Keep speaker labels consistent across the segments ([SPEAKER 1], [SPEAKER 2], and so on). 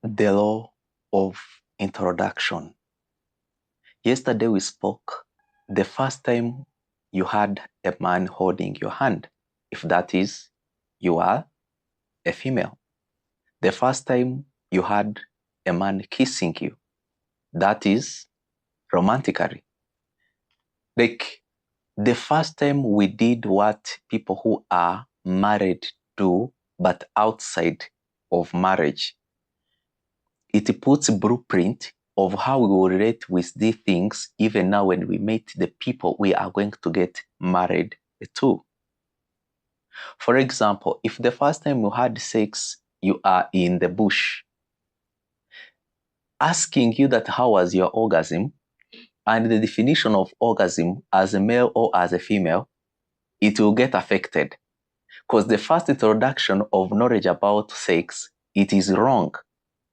[SPEAKER 1] The law of introduction. Yesterday we spoke the first time you had a man holding your hand, if that is, you are a female. The first time you had a man kissing you, that is romantically. Like the first time we did what people who are married do, but outside of marriage. It puts a blueprint of how we will relate with these things even now when we meet the people we are going to get married to. For example, if the first time you had sex, you are in the bush, asking you that how was your orgasm, and the definition of orgasm as a male or as a female, it will get affected. Because the first introduction of knowledge about sex, it is wrong.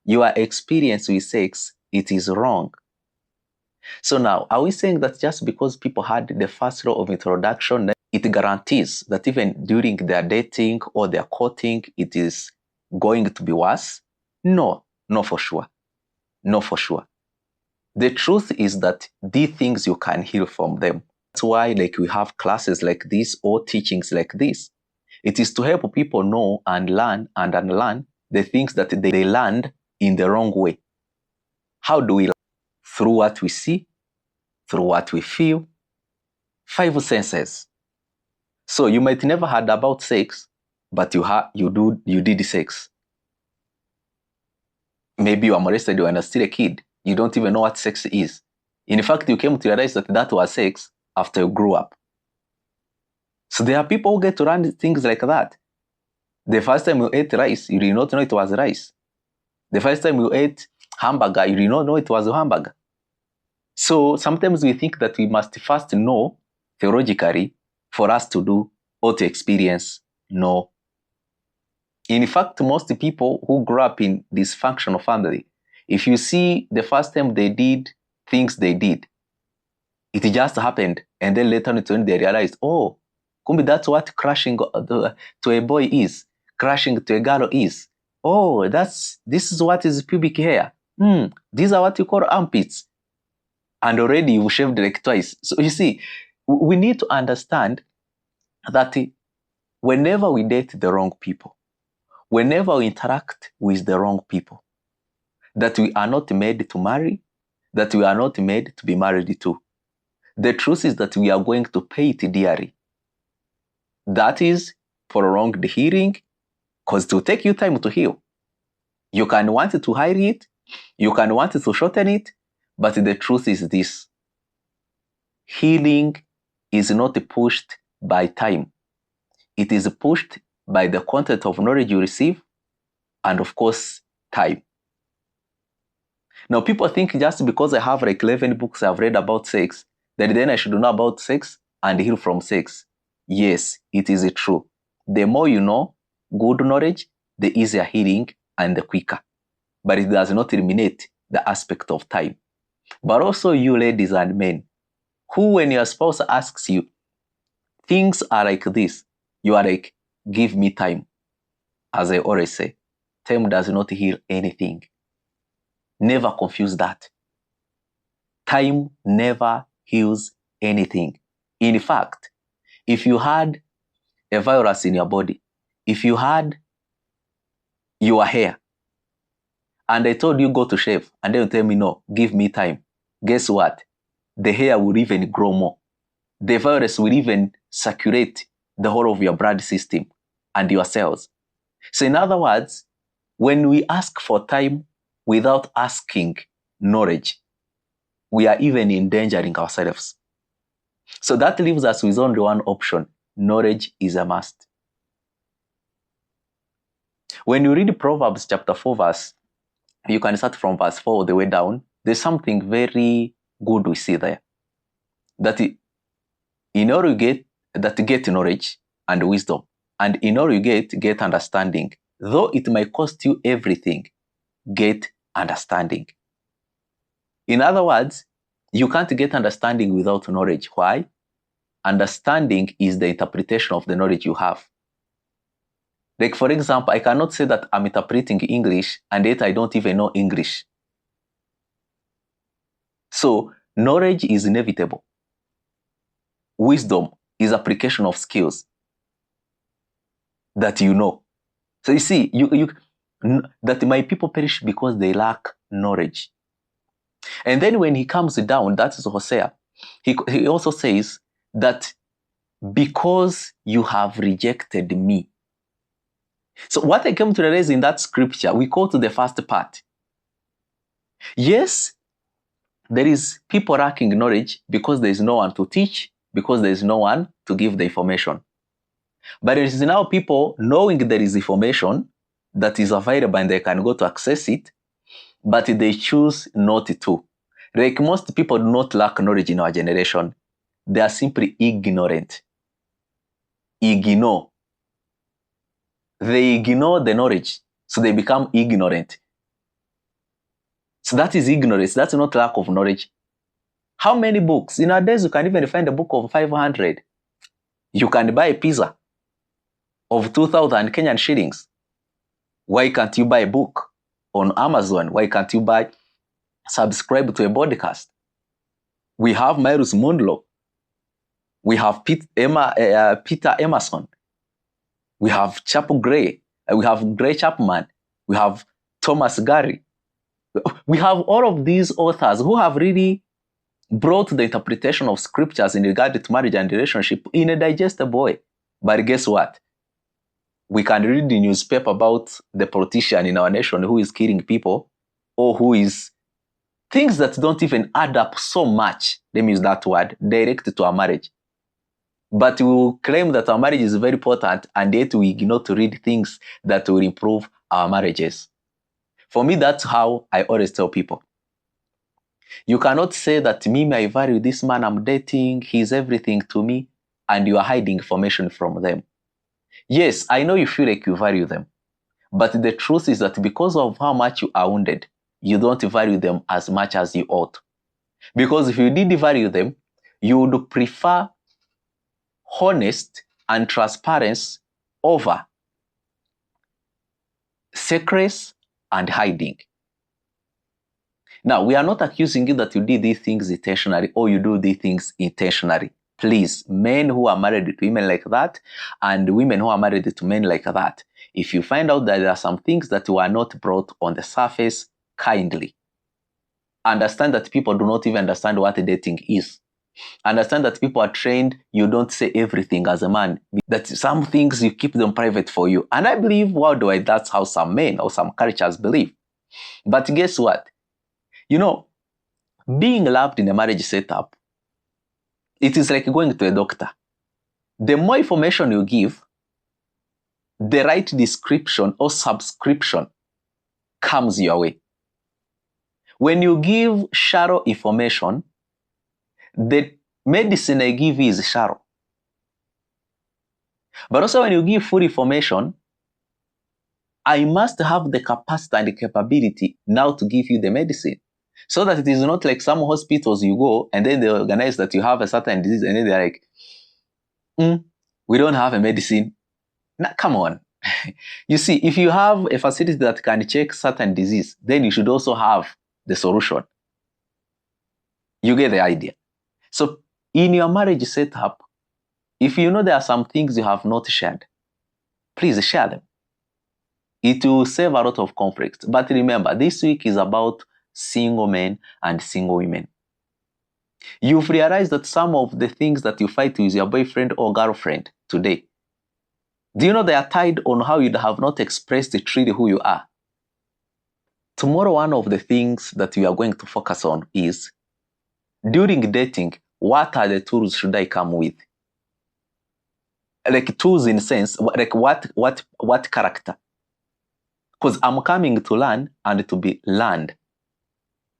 [SPEAKER 1] Your experience with sex, it is wrong. So now, are we saying that just because people had the first law of introduction, it guarantees that even during their dating or their courting, it is going to be worse? No, not for sure. No, for sure. The truth is that these things you can heal from them. That's why we have classes like this or teachings like this. It is to help people know and learn and unlearn the things that they learned in the wrong way. How do we learn? Through what we see, through what we feel. 5 senses. So you might never heard about sex, but you did sex. Maybe you are molested when you're still a kid. You don't even know what sex is. In fact, you came to realize that was sex after you grew up. So there are people who get to learn things like that. The first time you ate rice, you did not know it was rice. The first time you ate hamburger, you did not know it was a hamburger. So sometimes we think that we must first know theologically for us to do or to experience. No. In fact, most people who grow up in dysfunctional family, if you see the first time they did things they did, it just happened, and then later on they realized, oh, kumbi, that's what crashing to a boy is, crashing to a girl is. Oh, this is what is pubic hair. These are what you call armpits. And already you shaved like twice. So you see, we need to understand that whenever we date the wrong people, whenever we interact with the wrong people, that we are not made to marry, that we are not made to be married to. The truth is that we are going to pay it dearly. That is prolonged healing, because it will take you time to heal. You can want to hide it, you can want to shorten it, but the truth is this. Healing is not pushed by time. It is pushed by the content of knowledge you receive, and of course, time. Now, people think just because I have 11 books I've read about sex, that then I should know about sex and heal from sex. Yes, it is true. The more you know good knowledge, the easier healing and the quicker. But it does not eliminate the aspect of time. But also you ladies and men, who when your spouse asks you, things are like this, you are like, give me time. As I always say, time does not heal anything. Never confuse that. Time never heals anything. In fact, if you had a virus in your body, if you had your hair, and I told you go to shave, and then you tell me no, give me time, guess what? The hair will even grow more. The virus will even circulate the whole of your blood system and your cells. So in other words, when we ask for time without asking knowledge, we are even endangering ourselves. So that leaves us with only one option. Knowledge is a must. When you read Proverbs chapter 4 verse, you can start from verse 4 all the way down. There's something very good we see there. That in order you get knowledge and wisdom, and in order you get understanding, though it might cost you everything, get understanding. In other words, you can't get understanding without knowledge. Why? Understanding is the interpretation of the knowledge you have. Like, for example, I cannot say that I'm interpreting English and yet I don't even know English. So knowledge is inevitable. Wisdom is application of skills that you know. So you see, that my people perish because they lack knowledge. And then when he comes down, that is Hosea, he also says that because you have rejected me. So what I came to realize in that scripture, we go to the first part. Yes, there is people lacking knowledge because there is no one to teach, because there is no one to give the information. But it is now people knowing there is information that is available and they can go to access it, but they choose not to. Like most people do not lack knowledge in our generation. They are simply ignorant. Ignore. They ignore the knowledge, so they become ignorant. So that is ignorance. That's not lack of knowledge. How many books? In our days, you can even find a book of 500. You can buy a pizza of 2,000 Kenyan shillings. Why can't you buy a book on Amazon? Why can't you subscribe to a podcast? We have Miles Monroe. We have Peter Emerson. We have Chapel Gray. We have Gray Chapman. We have Thomas Gary. We have all of these authors who have really brought the interpretation of scriptures in regard to marriage and relationship in a digestible way. But guess what? We can read the newspaper about the politician in our nation who is killing people, or who is things that don't even add up so much, let me use that word, direct to our marriage. But we will claim that our marriage is very important, and yet we ignore to read things that will improve our marriages. For me, that's how I always tell people. You cannot say that me, I value this man I'm dating, he's everything to me, and you are hiding information from them. Yes, I know you feel like you value them, but the truth is that because of how much you are wounded, you don't value them as much as you ought. Because if you did value them, you would prefer honest and transparency over secrets and hiding. Now, we are not accusing you that you did these things intentionally or you do these things intentionally. Please, men who are married to women like that and women who are married to men like that, if you find out that there are some things that were not brought on the surface, kindly understand that people do not even understand what dating is. Understand that people are trained, you don't say everything as a man. That some things you keep them private for you. And I believe worldwide that's how some men or some cultures believe. But guess what? You know, being loved in a marriage setup, it is like going to a doctor. The more information you give, the right description or subscription comes your way. When you give shallow information, the medicine I give is shallow. But also when you give full information, I must have the capacity and the capability now to give you the medicine. So that it is not like some hospitals you go and then they organize that you have a certain disease and then they're like, we don't have a medicine. Now, come on. You see, if you have a facility that can check certain disease, then you should also have the solution. You get the idea. So in your marriage setup, if you know there are some things you have not shared, please share them. It will save a lot of conflict. But remember, this week is about single men and single women. You've realized that some of the things that you fight with your boyfriend or girlfriend today, do you know they are tied on how you have not expressed truly who you are? Tomorrow, one of the things that we are going to focus on is, during dating, what are the tools should I come with? Like tools in sense, like what character? Because I'm coming to learn and to be learned.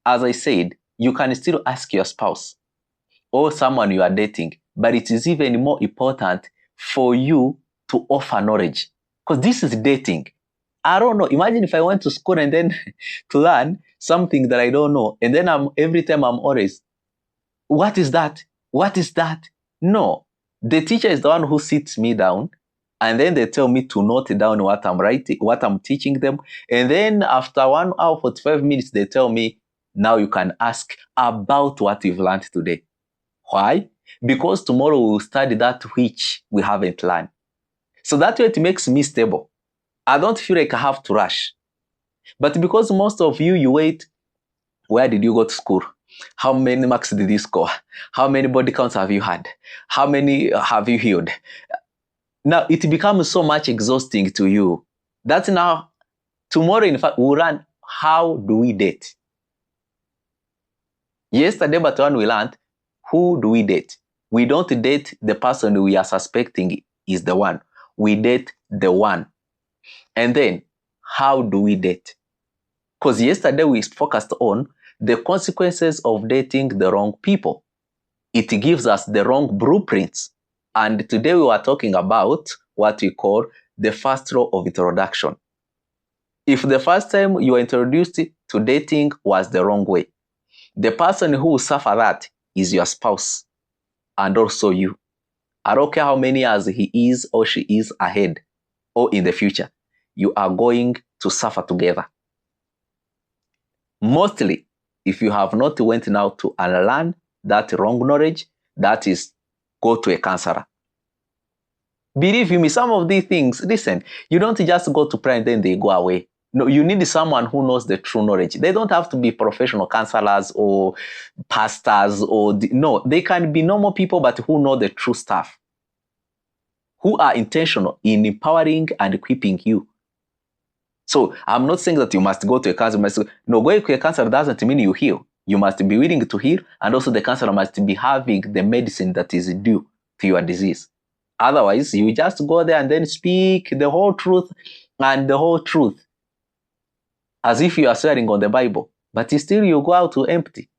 [SPEAKER 1] As I said, you can still ask your spouse or someone you are dating, but it is even more important for you to offer knowledge. Because this is dating. I don't know. Imagine if I went to school and then to learn something that I don't know, and then every time I'm always, what is that? What is that? No. The teacher is the one who sits me down And then they tell me to note down what I'm writing, what I'm teaching them. And then after 1 hour, 45 minutes, they tell me, now you can ask about what you've learned today. Why? Because tomorrow we'll study that which we haven't learned. So that way it makes me stable. I don't feel like I have to rush. But because most of you, you wait, where did you go to school? How many marks did you score? How many body counts have you had? How many have you healed? Now it becomes so much exhausting to you. That's now, tomorrow in fact, we'll learn how do we date. Yesterday, but when we learned, who do we date? We don't date the person we are suspecting is the one. We date the one. And then, how do we date? Because yesterday we focused on the consequences of dating the wrong people. It gives us the wrong blueprints. And today we were talking about what we call the first law of introduction. If the first time you were introduced to dating was the wrong way, the person who will suffer that is your spouse and also you. I don't care how many years he is or she is ahead or in the future, you are going to suffer together. Mostly, if you have not went now to unlearn that wrong knowledge, that is, go to a counselor. Believe me, some of these things, listen, you don't just go to pray and then they go away. No, you need someone who knows the true knowledge. They don't have to be professional counselors or pastors no, they can be normal people, but who know the true stuff, who are intentional in empowering and equipping you. So I'm not saying that you must go to a counselor. No, going to a counselor doesn't mean you heal. You must be willing to heal, and also the counselor must be having the medicine that is due to your disease. Otherwise, you just go there and then speak the whole truth and the whole truth as if you are swearing on the Bible, but still you go out to empty.